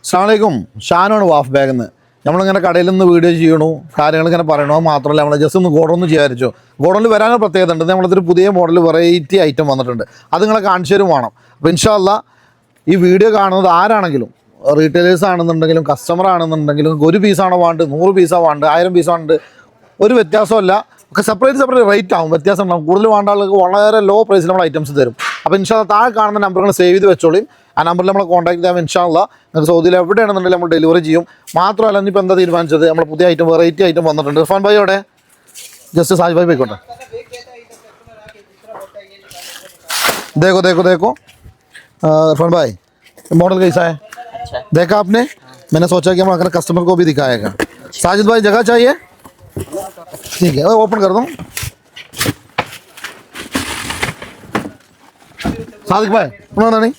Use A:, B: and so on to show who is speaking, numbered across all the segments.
A: അസ്സലാമലൈക്കും. ഷാനാണ് വാഫ് ബാഗ് എന്ന്. നമ്മളിങ്ങനെ കടയിൽ നിന്ന് വീഡിയോ ചെയ്യണു, കാര്യങ്ങളിങ്ങനെ പറയണോ മാത്രമല്ല, നമ്മൾ ജസ്റ്റ് ഒന്ന് ഗോഡൗണിൽ വിചാരിച്ചു. ഗോഡൗണിൽ വരാനൊരു പ്രത്യേകത ഉണ്ട്. നമ്മളതൊരു പുതിയ മോഡൽ വെറൈറ്റി ഐറ്റം വന്നിട്ടുണ്ട്. അത് നിങ്ങളെ കാണിച്ചു തരും വേണം. അപ്പോൾ ഇൻഷാ അല്ലാ ഈ വീഡിയോ കാണുന്നത് ആരാണെങ്കിലും, റീറ്റെയിലേഴ്സ് ആണെന്നുണ്ടെങ്കിലും കസ്റ്റമർ ആണെന്നുണ്ടെങ്കിലും, ഒരു പീസാണോ വേണ്ടത്, 100 പീസാണ് വേണ്ടത്, 1000 പീസാണ് വേണ്ടത്, ഒരു വ്യത്യാസമല്ല. ഒക്കെ സെപ്പറേറ്റ് റേറ്റ് ആവും, വ്യത്യാസം ഉണ്ടാവും. കൂടുതൽ വേണ്ട ആൾക്ക് വളരെ ലോ പ്രൈസിൽ നമ്മൾ ഐറ്റംസ് തരും. അപ്പോൾ ഇൻഷാ അല്ലാ താഴെ കാണുന്ന നമ്പറുകൾ സേവ് ചെയ്ത് വെച്ചോളിയും. ആ നമ്പറിൽ നമ്മളെ കോൺടാക്ട് ചെയ്യാം. ഇൻഷാ അല്ലാ നിങ്ങൾക്ക് സൗദിയിൽ എവിടെയാണെന്നുണ്ടെങ്കിൽ നമ്മൾ ഡെലിവറി ചെയ്യും. മാത്രമല്ല ഇനിയിപ്പോൾ എന്താ തീരുമാനിച്ചത്, നമ്മൾ പുതിയ ഐറ്റം വെറൈറ്റി ഐറ്റം വന്നിട്ടുണ്ട്. ഇർഫാൻ ഭായി അവിടെ ജസ്റ്റ് സാജ് ഭായി പോയിക്കോട്ടെ. देखो देखो देखो इरफान भाई मॉडल कैसा है देखा आपने. मैंने सोचा कि हम अगर कस्टमर को भी दिखाएगा. साजिद भाई जगह चाहिए, ठीक है ओपन कर दूँ. सादिक भाई उन्होंने नहीं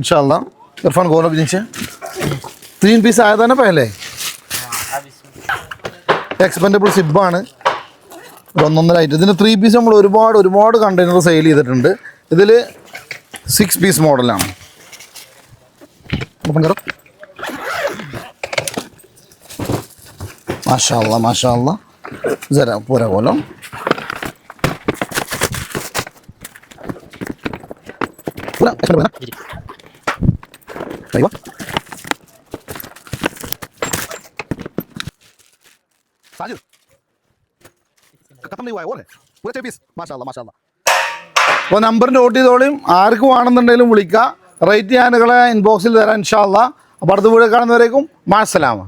A: इंशाल्लाह. इरफान गोल अभी नीचे 3 पीस आया था ना पहले. एक्सपेंडेबल സിബാണ്. 1.5 ഐറ്റം. ഇതിന് 3 പീസ് നമ്മൾ ഒരുപാട് കണ്ടെയ്നർ സെയിൽ ചെയ്തിട്ടുണ്ട്. ഇതിൽ 6 പീസ് മോഡലാണ്. ഓപ്പൺ കറോ. മാഷാ അല്ലാ ജरा पूरा बोलो. पूरा एक्सपेंडेबल है जी. अयवा साजिद खत्म नहीं हुआ है और है पूरा 6 पीस. മാഷാഅല്ലാ. അപ്പോൾ നമ്പർ നോട്ട് ചെയ്തോളിയും. ആർക്ക് വേണമെന്നുണ്ടെങ്കിലും വിളിക്കുക. റേറ്റ് ഞാൻ നിങ്ങളെ ഇൻബോക്സിൽ തരാം ഇൻഷാ അല്ലാ. അപ്പോൾ അടുത്ത വീഡിയോ കാണുന്നവരേക്കും മാസ്സലാമ.